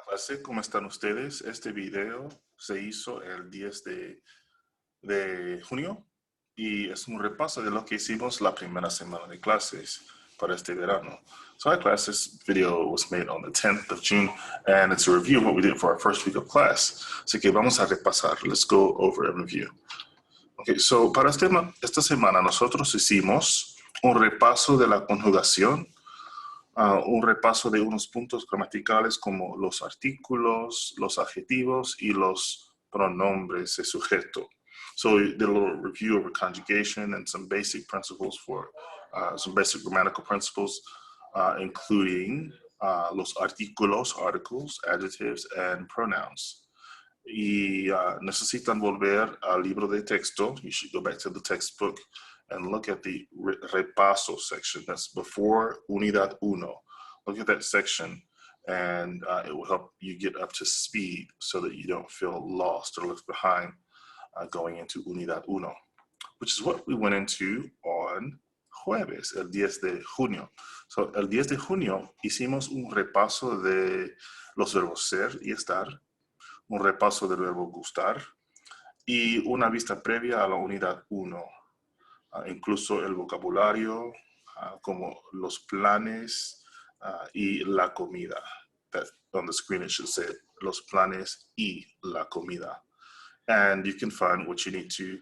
clase, ¿cómo están ustedes? Este video se hizo el 10 de junio y es un repaso de lo que hicimos la primera semana de clases para este verano. So our class, this video was made on the 10th of June and it's a review of what we did for our first week of class. Así que vamos a repasar. Let's go over and review. Okay, so para esta semana nosotros hicimos un repaso de la conjugación, un repaso de unos puntos gramaticales como los artículos, los adjetivos y los pronombres de sujeto. So we did a little review of conjugation and some basic principles for some basic grammatical principles, including los artículos, articles, adjectives, and pronouns. Y necesitan volver al libro de texto. You should go back to the textbook and look at the repaso section. That's before unidad uno. Look at that section and it will help you get up to speed so that you don't feel lost or left behind going into unidad uno, which is what we went into on jueves, el 10 de junio. So, el 10 de junio hicimos un repaso de los verbos ser y estar, un repaso del verbo gustar y una vista previa a la unidad 1. Incluso el vocabulario, como los planes y la comida. That on the screen it should say los planes y la comida. And you can find what you need to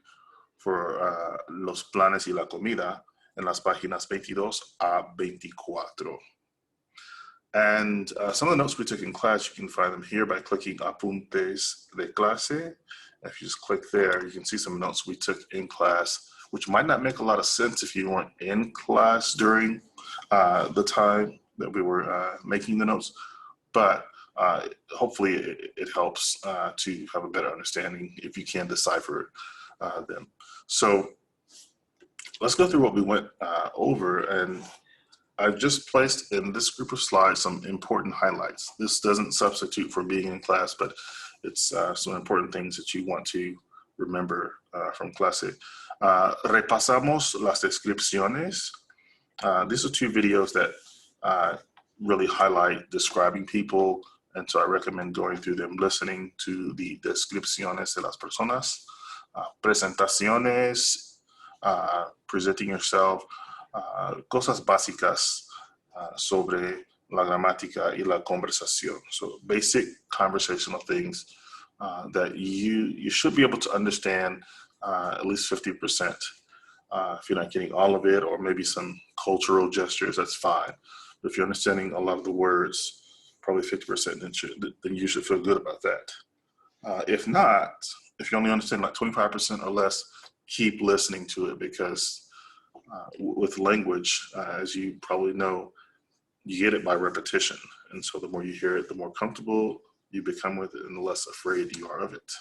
for los planes y la comida en las páginas 22 a 24. And some of the notes we took in class, you can find them here by clicking Apuntes de Clase. If you just click there, you can see some notes we took in class, which might not make a lot of sense if you weren't in class during the time that we were making the notes, but hopefully it helps to have a better understanding if you can decipher them. So let's go through what we went over, and I've just placed in this group of slides some important highlights. This doesn't substitute for being in class, but it's some important things that you want to remember from clase. Repasamos las descripciones. These are two videos that really highlight describing people, and so I recommend going through them, listening to the descripciones de las personas. Presentaciones, presenting yourself, cosas básicas sobre la gramática y la conversación. So basic conversational things that you should be able to understand at least 50%. If you're not getting all of it, or maybe some cultural gestures, that's fine. But if you're understanding a lot of the words, probably 50%, then you should feel good about that. If not, if you only understand like 25% or less, keep listening to it, because with language, as you probably know, you get it by repetition. And so the more you hear it, the more comfortable you become with it and the less afraid you are of it.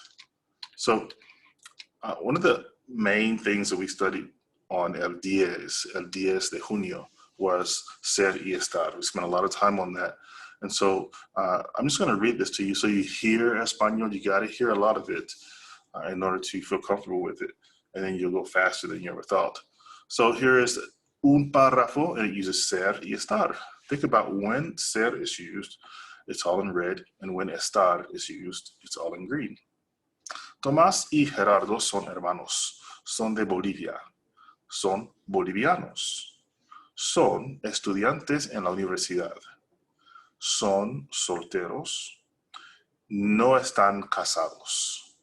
So one of the main things that we studied on el 10 de junio was ser y estar. We spent a lot of time on that. And so I'm just going to read this to you so you hear Espanol. You got to hear a lot of it in order to feel comfortable with it. And then you'll go faster than you ever thought. So here is un párrafo, and it uses ser y estar. Think about when ser is used, it's all in red, and when estar is used, it's all in green. Tomás y Gerardo son hermanos, son de Bolivia, son bolivianos, son estudiantes en la universidad, son solteros, no están casados,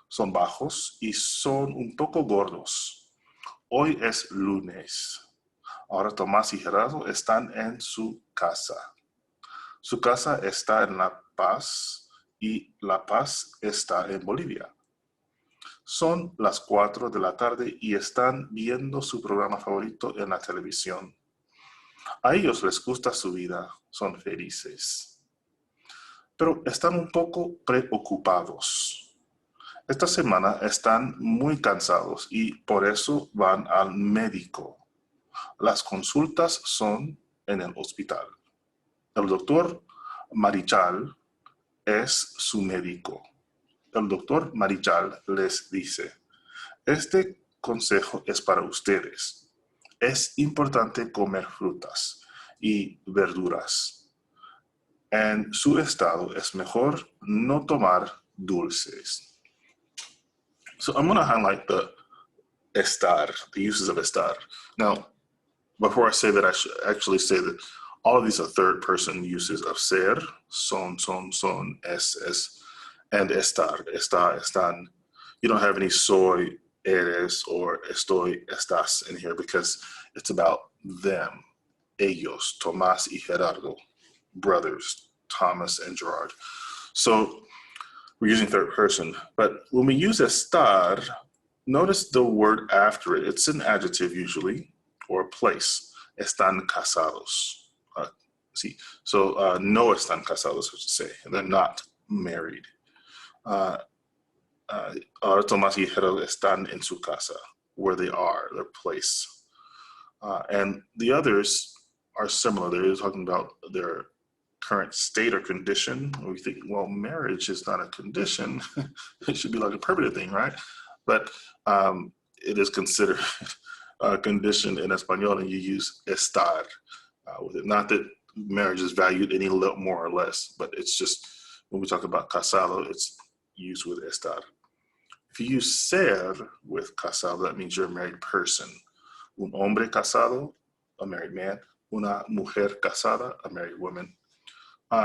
son bajos y son un poco gordos. Hoy es lunes. Ahora Tomás y Gerardo están en su casa. Su casa está en La Paz y La Paz está en Bolivia. Son las 4 de la tarde y están viendo su programa favorito en la televisión. A ellos les gusta su vida, son felices. Pero están un poco preocupados. Esta semana están muy cansados y por eso van al médico. Las consultas son en el hospital. El doctor Marichal es su médico. El doctor Marichal les dice, este consejo es para ustedes. Es importante comer frutas y verduras. En su estado es mejor no tomar dulces. So I'm going to highlight the estar, the uses of estar. Now, before I say that, I should actually say that all of these are third person uses of ser, son, es, and estar, está, están. You don't have any soy, eres, or estoy, estás in here because it's about them, ellos, Tomás y Gerardo, brothers, Thomas and Gerard. So we're using third person, but when we use estar, notice the word after it. It's an adjective usually, or a place. Están casados. No están casados, I should say. They're not married. Ahora Tomás y Gerardo están en su casa, where they are, their place. And the others are similar. They're talking about their current state or condition. We think, well, marriage is not a condition. It should be like a permanent thing, right? But it is considered a condition in Espanol, and you use estar with it. Not that marriage is valued any more or less, but it's just when we talk about casado, it's used with estar. If you use ser with casado, that means you're a married person. Un hombre casado, a married man. Una mujer casada, a married woman.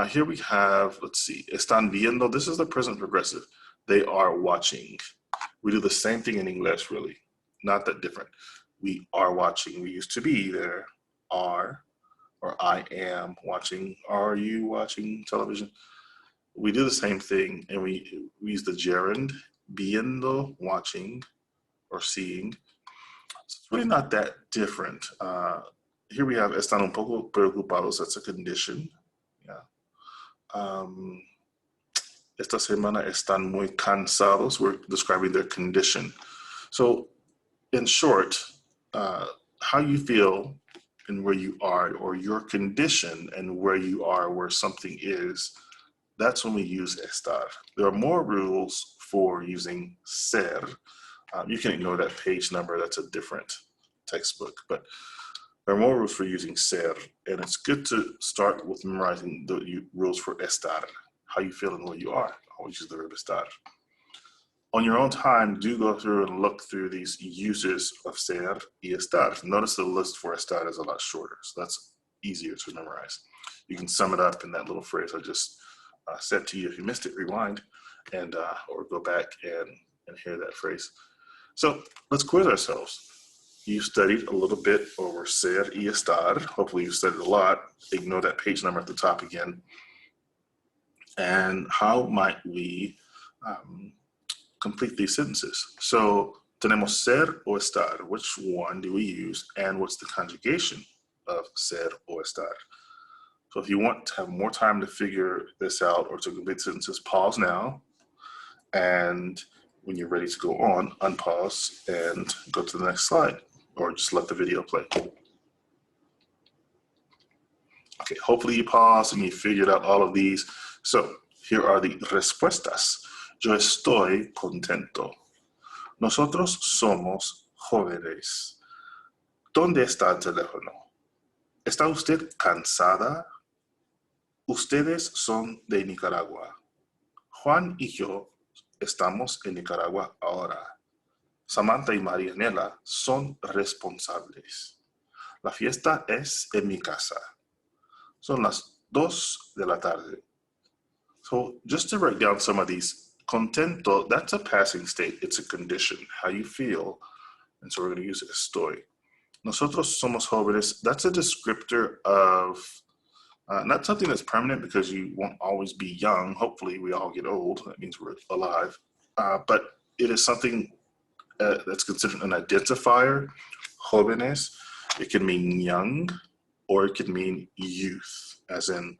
Here we have, let's see, están viendo. This is the present progressive. They are watching. We do the same thing in English, really. Not that different. We are watching. We used to be there. Are, or I am watching. Are you watching television? We do the same thing, and we use the gerund, viendo, watching, or seeing. So it's really not that different. Here we have están un poco preocupados. That's a condition. Yeah. Esta semana están muy cansados. We're describing their condition. So in short, how you feel and where you are, or your condition and where you are, where something is, that's when we use estar. There are more rules for using ser. You can ignore that page number. That's a different textbook. But there are more rules for using ser, and it's good to start with memorizing the rules for estar, how you feel and where you are. Always use the verb estar. On your own time, do go through and look through these uses of ser y estar. Notice the list for estar is a lot shorter, so that's easier to memorize. You can sum it up in that little phrase I just said to you. If you missed it, rewind and or go back and hear that phrase. So let's quiz ourselves. You studied a little bit over ser y estar. Hopefully you studied a lot. Ignore that page number at the top again. And how might we complete these sentences? So tenemos ser o estar. Which one do we use? And what's the conjugation of ser o estar? So if you want to have more time to figure this out or to complete sentences, pause now. And when you're ready to go on, unpause and go to the next slide, or just let the video play. Okay, hopefully you paused and you figured out all of these. So here are the respuestas. Yo estoy contento. Nosotros somos jóvenes. ¿Dónde está el teléfono? ¿Está usted cansada? Ustedes son de Nicaragua. Juan y yo estamos en Nicaragua ahora. Samantha y Marianela son responsables. La fiesta es en mi casa. Son las 2 de la tarde. So just to write down some of these, contento, that's a passing state. It's a condition, how you feel. And so we're going to use estoy. Nosotros somos jóvenes, that's a descriptor of, not something that's permanent because you won't always be young. Hopefully we all get old. That means we're alive. But it is something that's considered an identifier, jóvenes. It can mean young, or it can mean youth, as in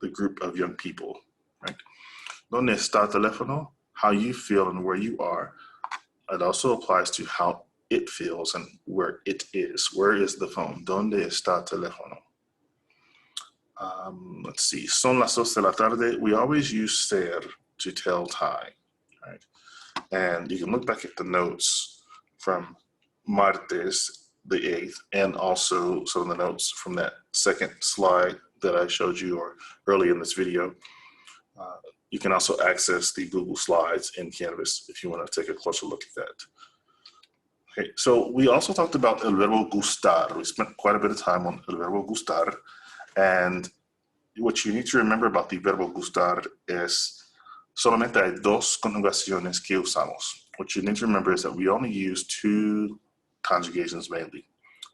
the group of young people, right? ¿Dónde está el teléfono? How you feel and where you are. It also applies to how it feels and where it is. Where is the phone? ¿Dónde está el teléfono? Let's see. Son las 2 de la tarde. We always use ser to tell time, right? And you can look back at the notes from martes, the 8th, and also some of the notes from that second slide that I showed you or early in this video. You can also access the Google Slides in Canvas if you want to take a closer look at that. Okay, so we also talked about el verbo gustar. We spent quite a bit of time on el verbo gustar, and what you need to remember about the verbo gustar is solamente hay dos conjugaciones que usamos. What you need to remember is that we only use 2 conjugations mainly.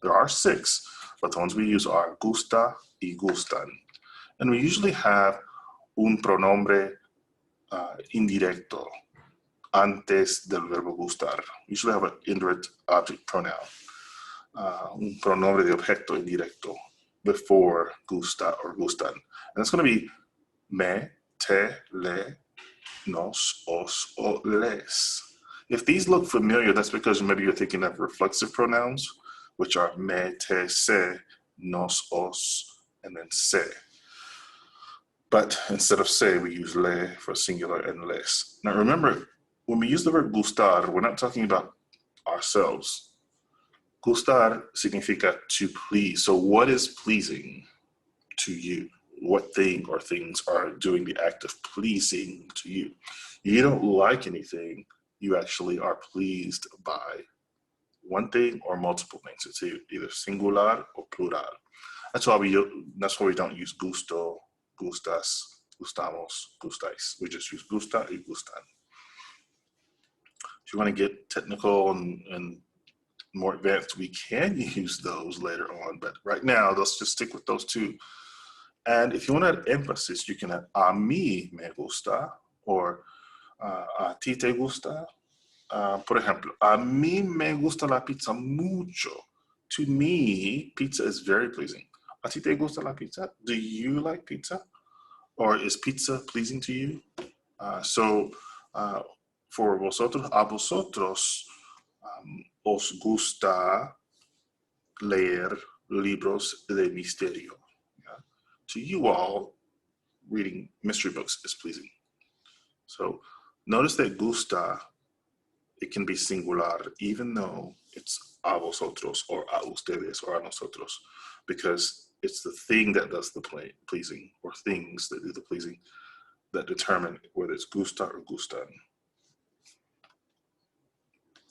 There are 6, but the ones we use are gusta y gustan. And we usually have un pronombre indirecto antes del verbo gustar. We usually have an indirect object pronoun, un pronombre de objeto indirecto before gusta or gustan. And it's going to be me, te, le, nos, os, o, les. If these look familiar, that's because maybe you're thinking of reflexive pronouns, which are me, te, se, nos, os, and then se. But instead of se, we use le for singular and les. Now remember, when we use the word gustar, we're not talking about ourselves. Gustar significa to please. So what is pleasing to you? What thing or things are doing the act of pleasing to you? You don't like anything, you actually are pleased by one thing or multiple things. It's either singular or plural. That's why we don't use gusto, gustas, gustamos, gustais. We just use gusta y gustan. If you want to get technical and more advanced, we can use those later on, but right now, let's just stick with those 2. And if you want to add emphasis, you can add a mí me gusta or a ti te gusta. Por ejemplo, a mí me gusta la pizza mucho. To me, pizza is very pleasing. A ti te gusta la pizza? Do you like pizza? Or is pizza pleasing to you? For vosotros, a vosotros os gusta leer libros de misterio. Yeah? To you all, reading mystery books is pleasing. So notice that gusta, it can be singular, even though it's a vosotros or a ustedes or a nosotros, because it's the thing that does the pleasing, or things that do the pleasing, that determine whether it's gusta or gustan.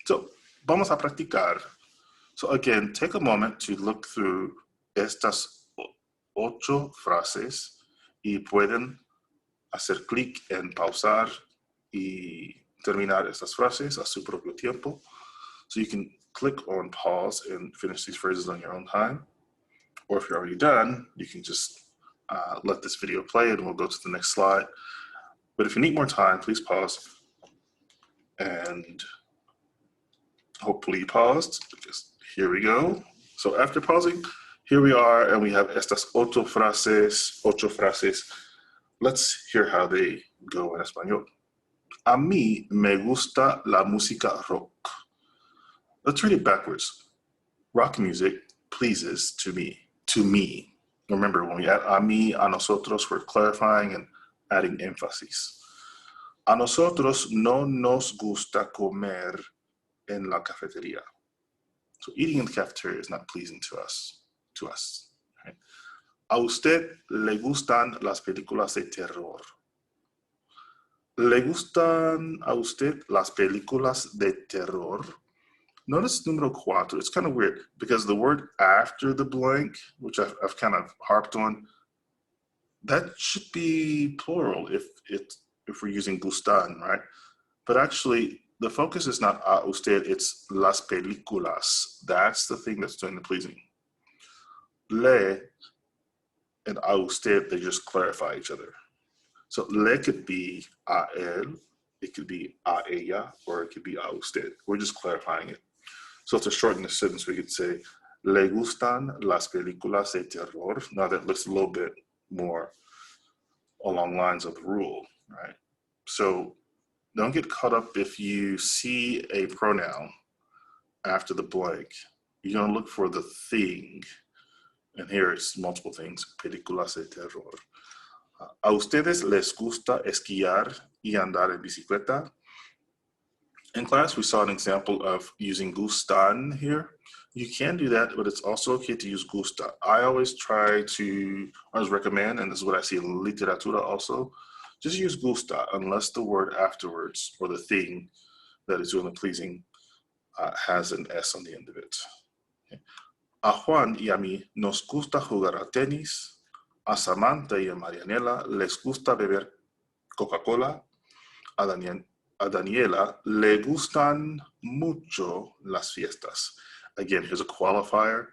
So, vamos a practicar. So again, take a moment to look through estas 8 frases y pueden hacer clic en pausar y terminar estas frases a su propio tiempo. So you can click on pause and finish these phrases on your own time. Or if you're already done, you can just let this video play and we'll go to the next slide. But if you need more time, please pause. And hopefully you paused, because here we go. So after pausing, here we are, and we have estas 8 frases. Let's hear how they go en español. A mí me gusta la música rock. Let's read it backwards. Rock music pleases to me. To me. Remember, when we add a mí, a nosotros, we're clarifying and adding emphasis. A nosotros no nos gusta comer en la cafetería. So eating in the cafeteria is not pleasing to us. Right? A usted le gustan las películas de terror. ¿Le gustan a usted las películas de terror? Notice número 4. It's kind of weird because the word after the blank, which I've kind of harped on, that should be plural if we're using gustan, right? But actually, the focus is not a usted, it's las películas. That's the thing that's doing the pleasing. Le and a usted, they just clarify each other. So le could be a él, it could be a ella, or it could be a usted. We're just clarifying it. So to shorten the sentence, we could say, le gustan las películas de terror. Now that looks a little bit more along lines of the rule, right? So don't get caught up if you see a pronoun after the blank. You're gonna look for the thing. And here it's multiple things, películas de terror. A ustedes les gusta esquiar y andar en bicicleta. In class, we saw an example of using gustan here. You can do that, but it's also okay to use gusta. I always recommend, and this is what I see in literatura also, just use gusta unless the word afterwards or the thing that is doing the pleasing has an S on the end of it. Okay. A Juan y a mí nos gusta jugar al tenis. A Samantha y a Marianela les gusta beber Coca-Cola. A Daniela le gustan mucho las fiestas. Again, here's a qualifier.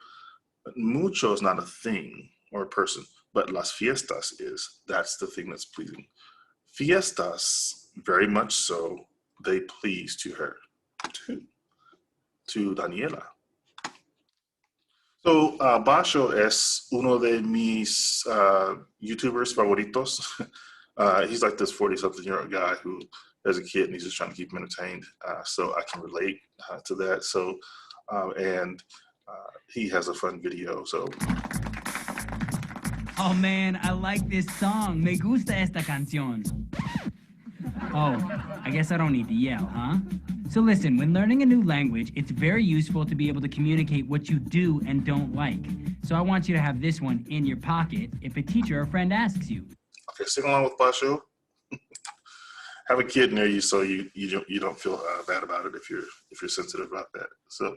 Mucho is not a thing or a person, but las fiestas is. That's the thing that's pleasing. Fiestas, very much so, they please to her, to Daniela. So, Basho es uno de mis YouTubers favoritos. He's like this 40-something-year-old guy who has a kid and he's just trying to keep him entertained. So I can relate to that. So, and he has a fun video. So. Oh man, I like this song. Me gusta esta canción. Oh, I guess I don't need to yell, huh? So listen, when learning a new language, it's very useful to be able to communicate what you do and don't like. So I want you to have this one in your pocket if a teacher or friend asks you. Okay, sing along with Basho. Have a kid near you so you don't feel bad about it if you're sensitive about that. So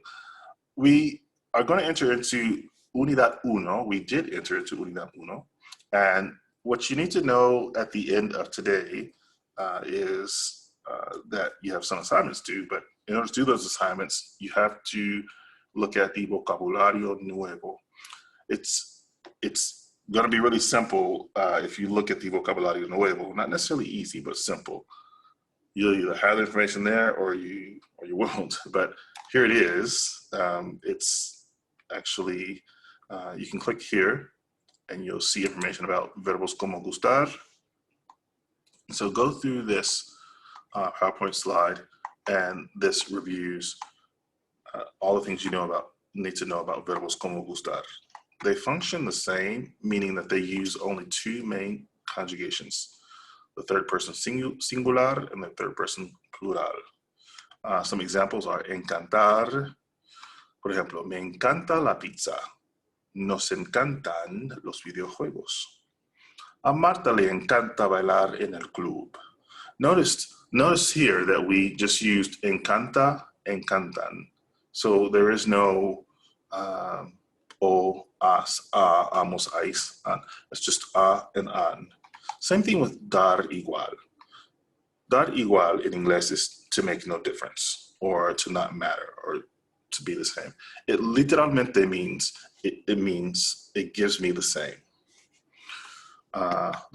we are going to enter into Unidad Uno. We did enter into Unidad Uno, and what you need to know at the end of today is that you have some assignments due, but in order to do those assignments, you have to look at the vocabulario nuevo. It's going to be really simple if you look at the vocabulario nuevo. Not necessarily easy, but simple. You'll either have the information there or you won't. But here it is. It's actually you can click here, and you'll see information about verbos como gustar. So go through this PowerPoint slide, and this reviews all the things you need to know about verbos como gustar. They function the same, meaning that they use only two main conjugations, the third person singular and the third person plural. Some examples are encantar. Por ejemplo, me encanta la pizza. Nos encantan los videojuegos. A Marta le encanta bailar en el club. Notice here that we just used encanta, encantan. So there is no o, as, a, amos, ais, an. It's just a and an. Same thing with dar igual. Dar igual in English is to make no difference or to not matter or to be the same. It literalmente means, it gives me the same.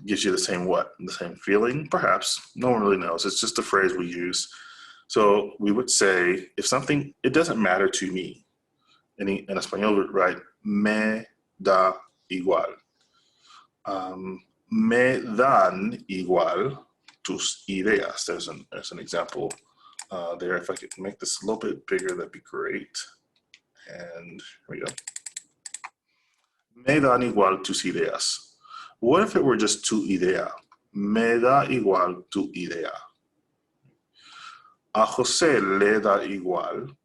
Gives you the same what? The same feeling? Perhaps. No one really knows. It's just a phrase we use. So we would say, if something, it doesn't matter to me. In español, we would write, me da igual. Me dan igual tus ideas. There's an example there. If I could make this a little bit bigger, that'd be great. And here we go. Me dan igual tus ideas. What if it were just tu idea? Me da igual tu idea. A Jose le da igual.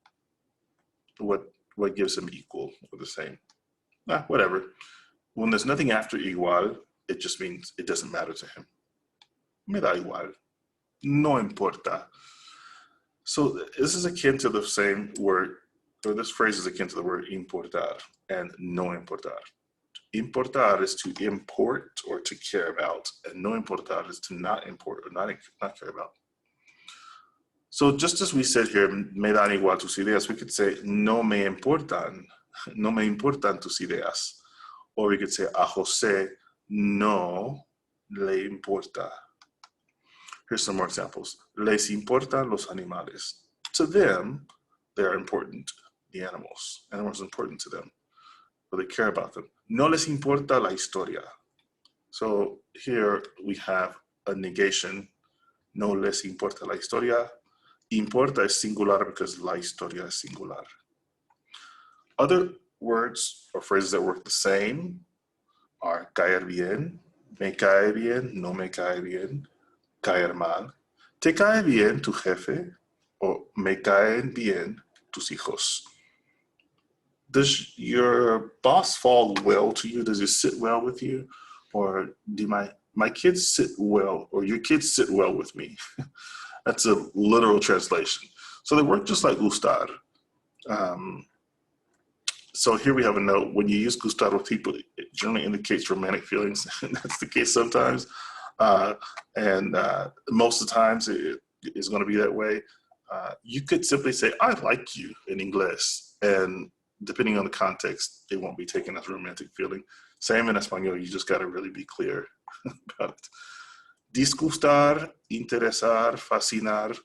What gives him equal or the same? Whatever. When there's nothing after igual, it just means it doesn't matter to him. Me da igual. No importa. So this is akin to the same word, or this phrase is akin to the word importar and no importar. Importar is to import or to care about, and no importar is to not import or not care about. So just as we said here, me dan igual tus ideas, we could say no me importan tus ideas. Or we could say a Jose no le importa. Here's some more examples. Les importan los animales. To them, they're important, the animals. Animals are important to them, but they care about them. No les importa la historia. So here we have a negation. No les importa la historia. Importa is singular because la historia is singular. Other words or phrases that work the same are caer bien, me cae bien, no me cae bien, caer mal. ¿Te cae bien tu jefe? or me caen bien tus hijos. Does your boss fall well to you? Does it sit well with you? Or do my kids sit well, or your kids sit well with me? That's a literal translation. So they work just like gustar. So here we have a note. When you use gustar with people, it generally indicates romantic feelings. That's the case sometimes. And most of the times it is going to be that way. You could simply say, I like you in English. And depending on the context, it won't be taken as a romantic feeling. Same in Espanol, you just got to really be clear about it. Disgustar, interesar, fascinar.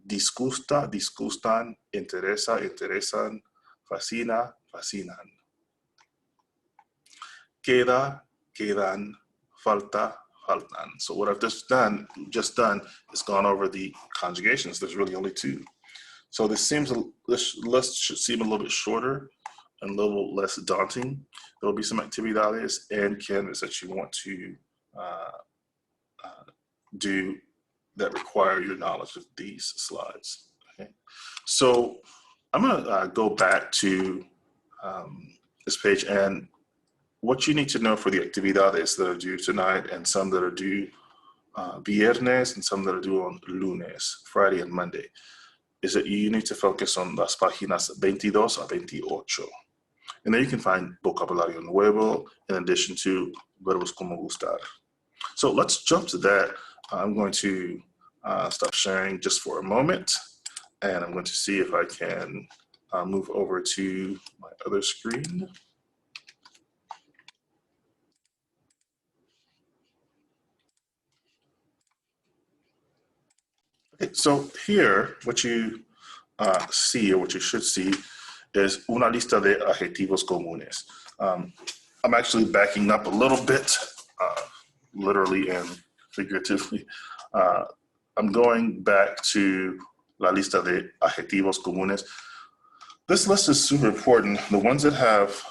Disgusta, disgustan, interesa, interesan, fascina, fascinan. Queda, quedan, falta, faltan. So what I've just done is gone over the conjugations. There's really only two. So this list should seem a little bit shorter and a little less daunting. There will be some actividades and canvas that you want to do that require your knowledge of these slides. Okay, so I'm gonna go back to this page, and what you need to know for the actividades that are due tonight and some that are due viernes and some that are due on lunes, Friday and Monday, is that you need to focus on las páginas 22 a 28. And there you can find vocabulario nuevo in addition to verbos como gustar. So let's jump to that. I'm going to stop sharing just for a moment, and I'm going to see if I can move over to my other screen. Okay, so here, what you see, or what you should see, is una lista de adjetivos comunes. I'm actually backing up a little bit, literally and figuratively. I'm going back to la lista de adjetivos comunes. This list is super important. The ones that have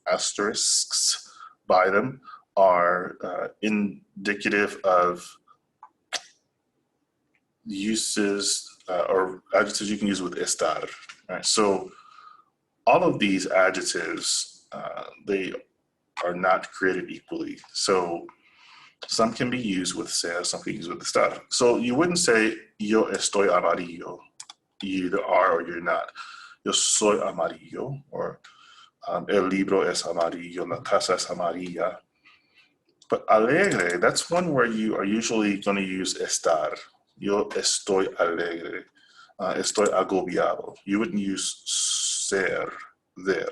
asterisks by them are indicative of uses or adjectives you can use with estar. Right? So all of these adjectives, they are not created equally. So some can be used with ser, some can be used with estar. So you wouldn't say yo estoy amarillo. You either are or you're not. Yo soy amarillo, or el libro es amarillo, la casa es amarilla. But alegre, that's one where you are usually going to use estar. Yo estoy alegre, estoy agobiado. You wouldn't use ser there.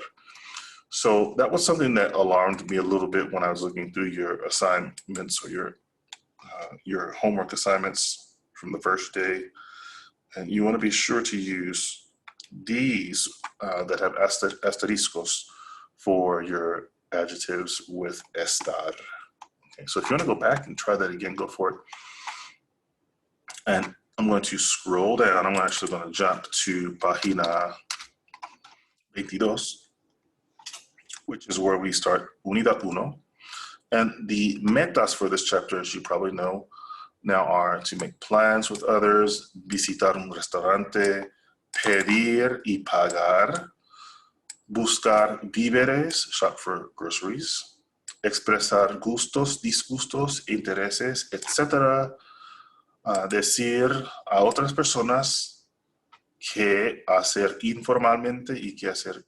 So that was something that alarmed me a little bit when I was looking through your assignments or your homework assignments from the first day. And you want to be sure to use these that have asteriscos for your adjectives with estar. Okay, so if you want to go back and try that again, go for it. And I'm going to scroll down. I'm actually going to jump to página 22, which is where we start Unidad 1. And the metas for this chapter, as you probably know, now are to make plans with others, visitar un restaurante, pedir y pagar, buscar víveres, shop for groceries, expresar gustos, disgustos, intereses, etc. Decir a otras personas qué hacer informalmente y qué hacer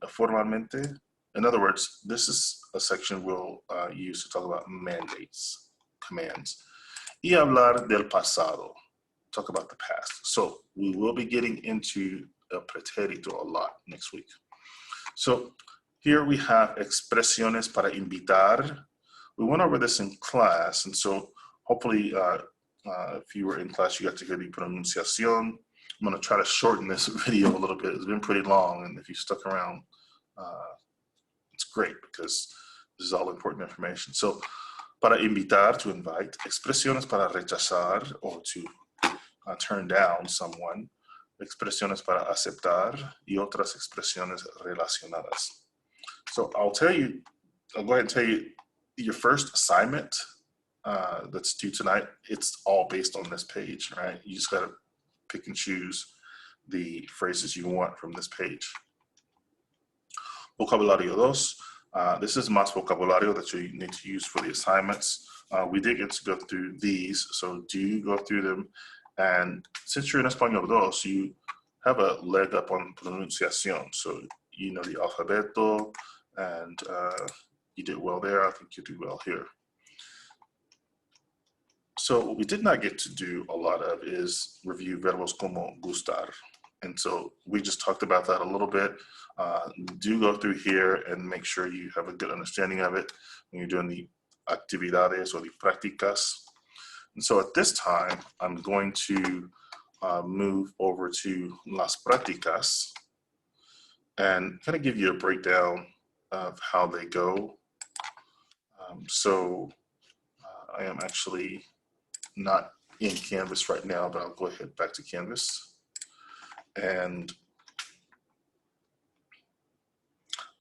formalmente. In other words, this is a section we'll use to talk about mandates, commands. Y hablar del pasado, talk about the past. So we will be getting into el pretérito a lot next week. So here we have expresiones para invitar. We went over this in class, and so hopefully if you were in class, you got to hear the pronunciación. I'm going to try to shorten this video a little bit. It's been pretty long, and if you stuck around, it's great because this is all important information. So, para invitar, to invite. Expresiones para rechazar, or to turn down someone. Expresiones para aceptar y otras expresiones relacionadas. So I'll go ahead and tell you your first assignment that's due tonight, it's all based on this page, right? You just got to pick and choose the phrases you want from this page. Vocabulario 2. This is más vocabulario that you need to use for the assignments. We did get to go through these, so do go through them. And since you're in Español 2, you have a leg up on pronunciación. So you know the alfabeto, and you did well there. I think you do well here. So what we did not get to do a lot of is review verbos como gustar. And so we just talked about that a little bit. Do go through here and make sure you have a good understanding of it when you're doing the actividades or the prácticas. And so at this time, I'm going to move over to las prácticas and kind of give you a breakdown of how they go. I am actually not in Canvas right now, but I'll go ahead back to Canvas. And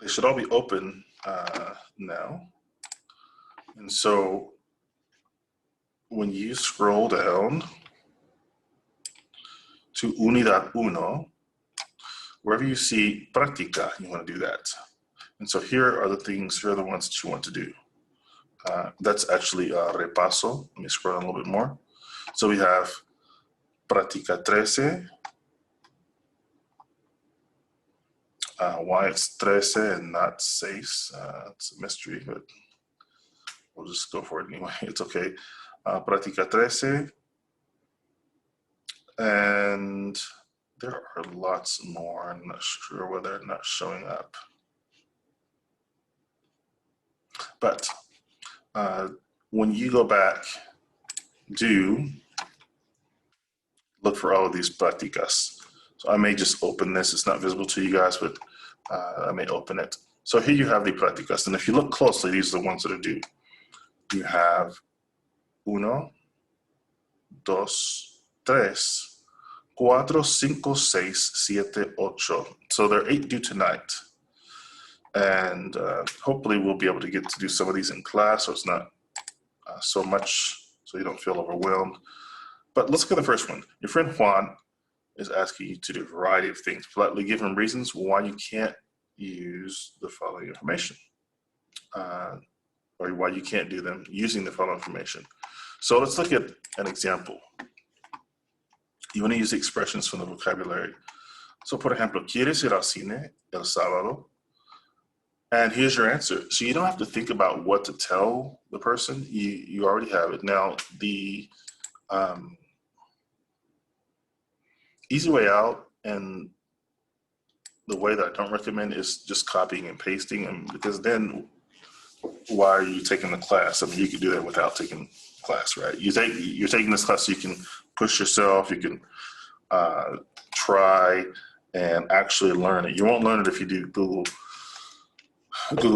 they should all be open now. And so when you scroll down to Unidad 1, wherever you see práctica, you want to do that. And so here are the things, here are the ones that you want to do. That's actually Repaso. Let me scroll down a little bit more. So we have práctica 13. Why it's 13 and not 6, it's a mystery, but we'll just go for it anyway. It's okay. Práctica 13. And there are lots more. I'm not sure why they're not showing up. But when you go back, do look for all of these prácticas. So I may just open this. It's not visible to you guys, but I may open it. So here you have the prácticas. And if you look closely, these are the ones that are due. You have 1, 2, 3, 4, 5, 6, 7, 8. So there are 8 due tonight. And hopefully we'll be able to get to do some of these in class, so it's not so much, so you don't feel overwhelmed. But let's look at the first one. Your friend Juan is asking you to do a variety of things. Politely give him reasons why you can't use the following information, or why you can't do them using the following information. So let's look at an example. You want to use the expressions from the vocabulary. So, por ejemplo, ¿quieres ir al cine el sábado? And here's your answer. So you don't have to think about what to tell the person. You already have it. Now, the easy way out, and the way that I don't recommend, is just copying and pasting, and because then why are you taking the class? I mean, you could do that without taking class, right? You're taking this class so you can push yourself, you can try and actually learn it. You won't learn it if you do Google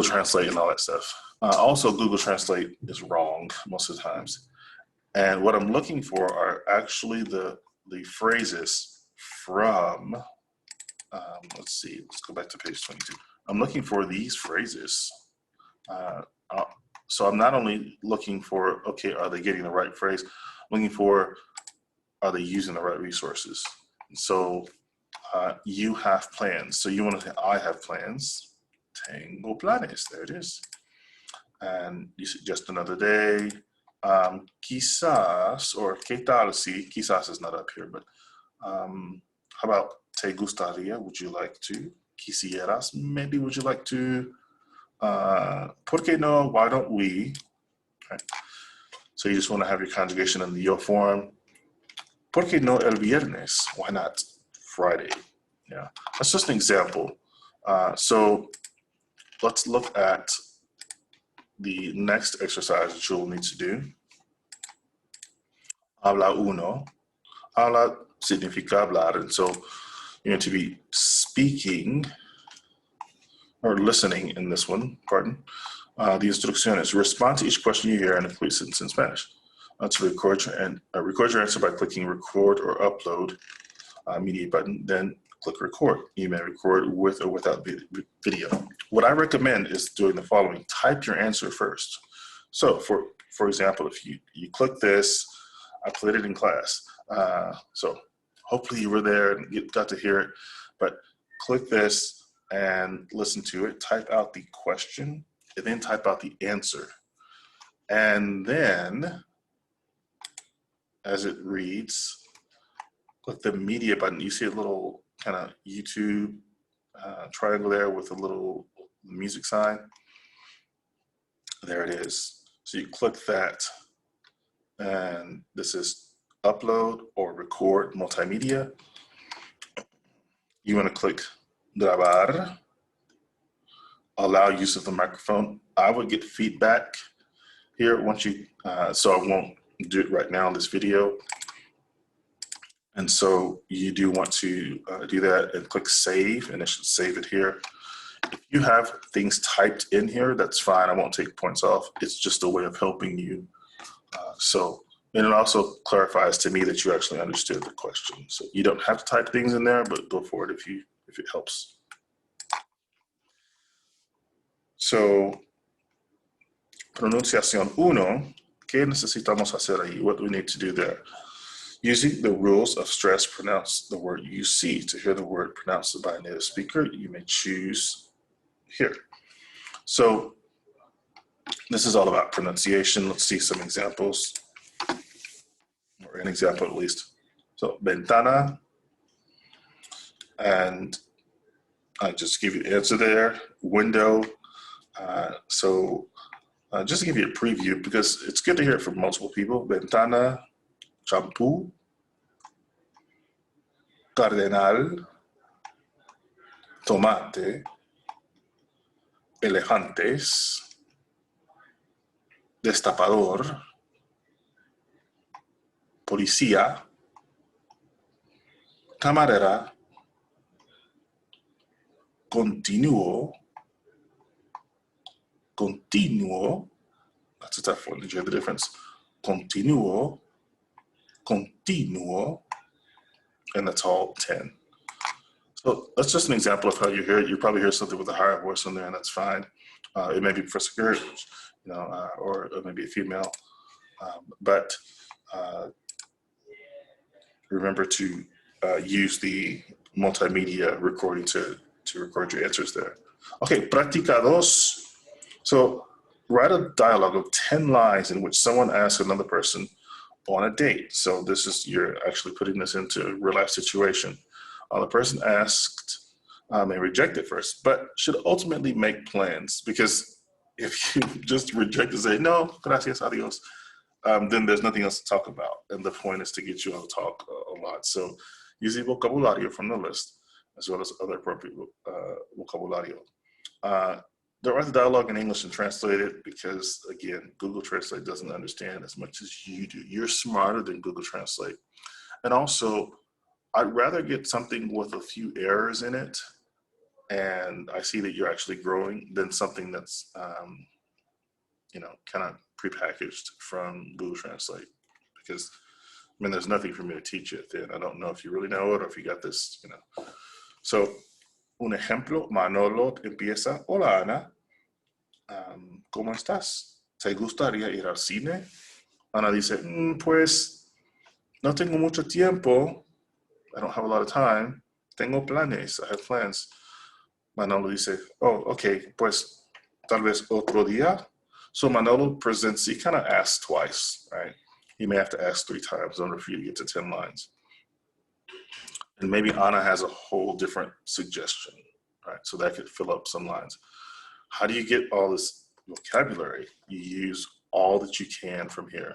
Translate and all that stuff. Also, Google Translate is wrong most of the times. And what I'm looking for are actually the phrases from, let's see, let's go back to page 22. I'm looking for these phrases. So I'm not only looking for, okay, are they getting the right phrase? I'm looking for, are they using the right resources? So you have plans. So you want to say, I have plans. Tengo planes, there it is. And you suggest another day. Quizás, or qué tal si, quizás is not up here, but how about te gustaría, would you like to? Quisieras, maybe would you like to? ¿Por qué no, why don't we? Right. So you just want to have your conjugation in the yo form. ¿Por qué no el viernes? Why not Friday? Yeah, that's just an example. So let's look at the next exercise that you'll need to do. Habla uno. Habla significa hablar, and so you're going to be speaking or listening in this one, pardon. The instruction is respond to each question you hear and a complete sentence in Spanish. To record your answer by clicking record or upload media button, then click record. You may record with or without video. What I recommend is doing the following. Type your answer first. So for for example, if you click this, I played it in class. So hopefully you were there and you got to hear it, but click this and listen to it, type out the question, and then type out the answer. And then, as it reads, click the media button. You see a little kind of YouTube triangle there with a little music sign. There it is. So you click that, and this is upload or record multimedia. You want to click grabar, allow use of the microphone. I would get feedback here once you, so I won't do it right now in this video. And so you do want to do that and click save, and it should save it here. If you have things typed in here, that's fine. I won't take points off. It's just a way of helping you. And it also clarifies to me that you actually understood the question. So you don't have to type things in there, but go for it if it helps. So, pronunciación 1, ¿qué necesitamos hacer ahí? What do we need to do there? Using the rules of stress, pronounce the word you see. To hear the word pronounced by a native speaker, you may choose here. So this is all about pronunciation. Let's see some examples, or an example at least. So ventana, and I just give you the answer there. Window. Just to give you a preview, because it's good to hear it from multiple people. Ventana, shampoo, cardenal, tomate, elefantes, destapador, policía, camarera, continuo, that's a tough one. Did you hear the difference? Continuo, and that's all 10. So that's just an example of how you hear it. You probably hear something with a higher voice in there, and that's fine. It may be Professor Gert, or maybe a female, but remember to use the multimedia recording to record your answers there. Okay, práctica 2. So write a dialogue of 10 lines in which someone asks another person on a date. So this is, you're actually putting this into a real life situation. The person asked may reject it first, but should ultimately make plans, because if you just reject and say, no, gracias, adios, then there's nothing else to talk about. And the point is to get you all to talk a lot. So use the vocabulario from the list, as well as other appropriate vocabulario. Don't write the dialogue in English and translate it, because again, Google Translate doesn't understand as much as you do. You're smarter than Google Translate. And also, I'd rather get something with a few errors in it, and I see that you're actually growing, than something that's, kind of prepackaged from Google Translate. Because, I mean, there's nothing for me to teach you then. I don't know if you really know it or if you got this, So, un ejemplo, Manolo empieza, hola Ana, ¿cómo estás? ¿Te gustaría ir al cine? Ana dice, pues, no tengo mucho tiempo. I don't have a lot of time. Tengo planes. I have plans. Manolo dice, oh, okay, pues, tal vez otro día. So Manolo presents, he kind of asks twice, right? He may have to ask 3 times in order for you to get to 10 lines. And maybe Ana has a whole different suggestion, right? So that could fill up some lines. How do you get all this vocabulary? You use all that you can from here.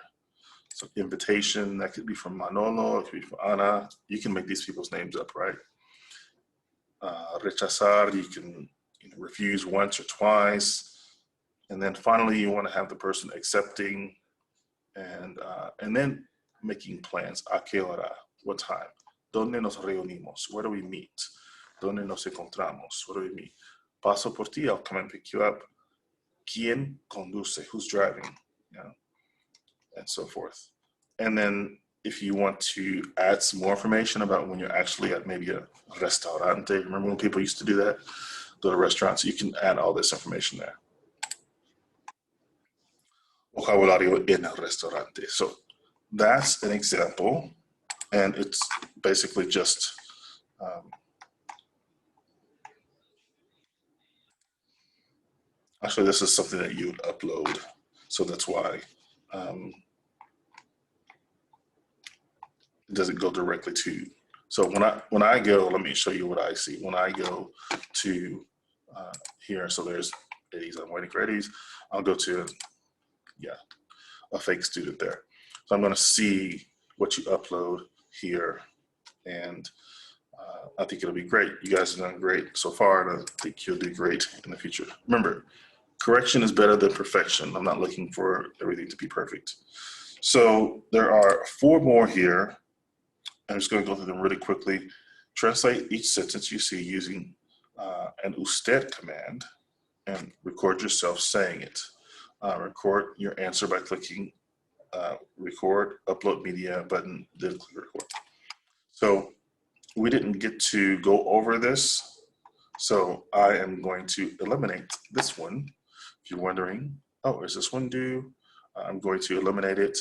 So invitation, that could be from Manolo, it could be from Ana. You can make these people's names up, right? Rechazar, you can refuse once or twice. And then finally, you want to have the person accepting, and then making plans. ¿A qué hora? What time? ¿Dónde nos reunimos? Where do we meet? ¿Dónde nos encontramos? Where do we meet? Paso por ti, I'll come and pick you up. ¿Quién conduce? Who's driving? And so forth. And then if you want to add some more information about when you're actually at maybe a restaurante, remember when people used to do that? Go to restaurants, you can add all this information there. vocabulario en el restaurante. So that's an example, and it's basically just actually this is something that you would upload, so that's why it doesn't go directly to. So when I go, let me show you what I see. When I go to here, so there's Eddie's, I'm waiting for Eddie's. I'll go to, yeah, a fake student there. So I'm gonna see what you upload here, and I think it'll be great. You guys have done great so far, and I think you'll do great in the future. Remember, correction is better than perfection. I'm not looking for everything to be perfect. So there are 4 more here. I'm just going to go through them really quickly. Translate each sentence you see using an usted command and record yourself saying it. Record your answer by clicking record, upload media button, then click record. So we didn't get to go over this, so I am going to eliminate this one. If you're wondering, oh, is this one due? I'm going to eliminate it.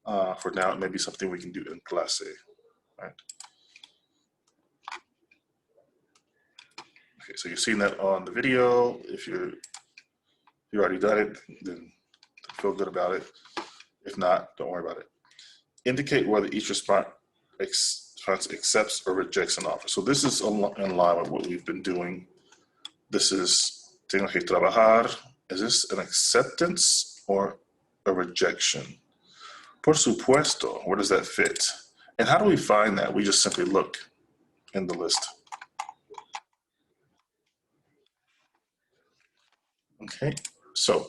For now, it may be something we can do in clase, right? Okay, so you've seen that on the video. If you already done it, then feel good about it. If not, don't worry about it. Indicate whether each response accepts or rejects an offer. So this is in line with what we've been doing. This is tengo que trabajar. Is this an acceptance or a rejection? Por supuesto, where does that fit? And how do we find that? We just simply look in the list. Okay, so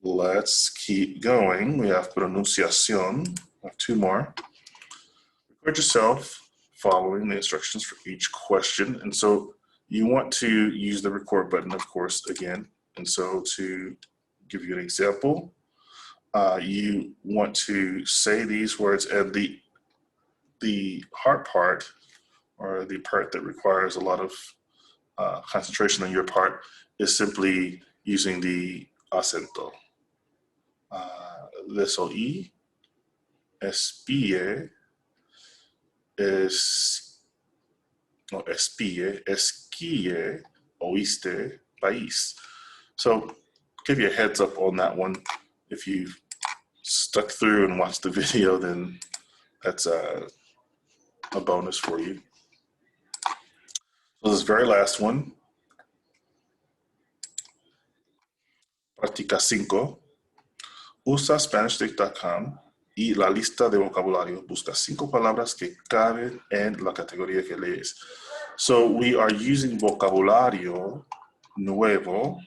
let's keep going. We have pronunciación. We have 2 more. Record yourself following the instructions for each question. And so you want to use the record button, of course, again. And so to give you an example, you want to say these words, and the hard part, or the part that requires a lot of concentration on your part, is simply using the acento. Les oí, espie, espie, esquie, oíste, país. So give you a heads up on that one. If you've stuck through and watched the video, then that's a bonus for you. So this very last one, Práctica 5. Usa SpanishDict.com y la lista de vocabulario. Busca 5 palabras que caben en la categoría que lees. So we are using vocabulario nuevo,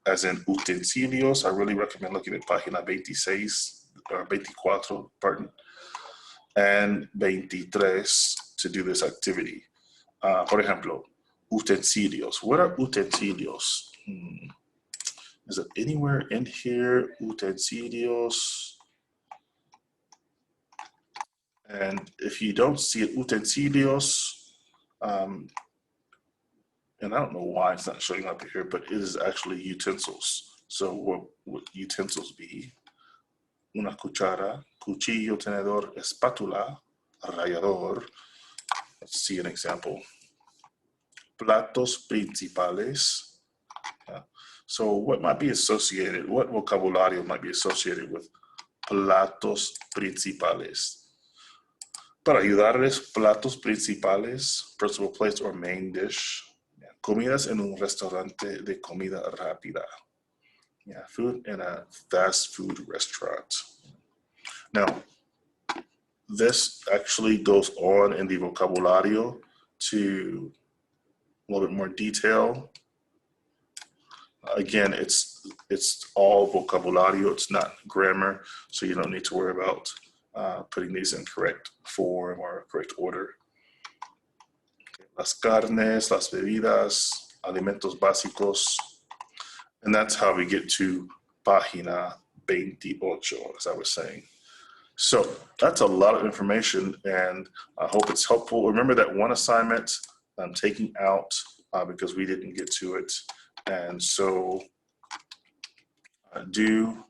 as in utensilios. I really recommend looking at página 26, or 24, pardon, and 23 to do this activity. Por ejemplo, utensilios. What are utensilios? Is it anywhere in here? Utensilios. And if you don't see it, utensilios, and I don't know why it's not showing up here, but it is actually utensils. So what would utensils be? Una cuchara, cuchillo, tenedor, espátula, rallador. Let's see an example. Platos principales. So what might be associated, what vocabulario might be associated with platos principales? Para ayudarles, platos principales, principal place or main dish. Comidas en un restaurante de comida rápida. Yeah, food in a fast food restaurant. Now, this actually goes on in the vocabulario to a little bit more detail. Again, it's all vocabulario, it's not grammar, so you don't need to worry about putting these in correct form or correct order. Las carnes, las bebidas, alimentos básicos, and that's how we get to página 28, as I was saying. So that's a lot of information, and I hope it's helpful. Remember that one assignment I'm taking out because we didn't get to it. And so do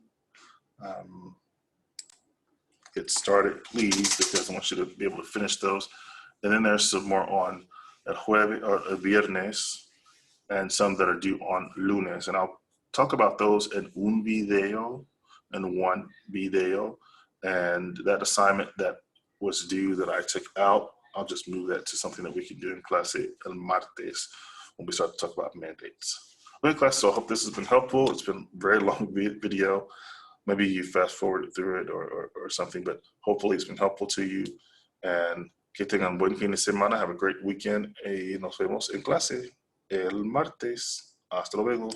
get started, please, because I want you to be able to finish those. And then there's some more on el jueves or el viernes, and some that are due on lunes. And I'll talk about those in one video. And that assignment that was due that I took out, I'll just move that to something that we can do in clase el martes when we start to talk about mandates. Okay, class, so I hope this has been helpful. It's been a very long video. Maybe you fast forwarded through it or something, but hopefully it's been helpful to you. And que tengan buen fin de semana. Have a great weekend. Y nos vemos en clase el martes. Hasta luego.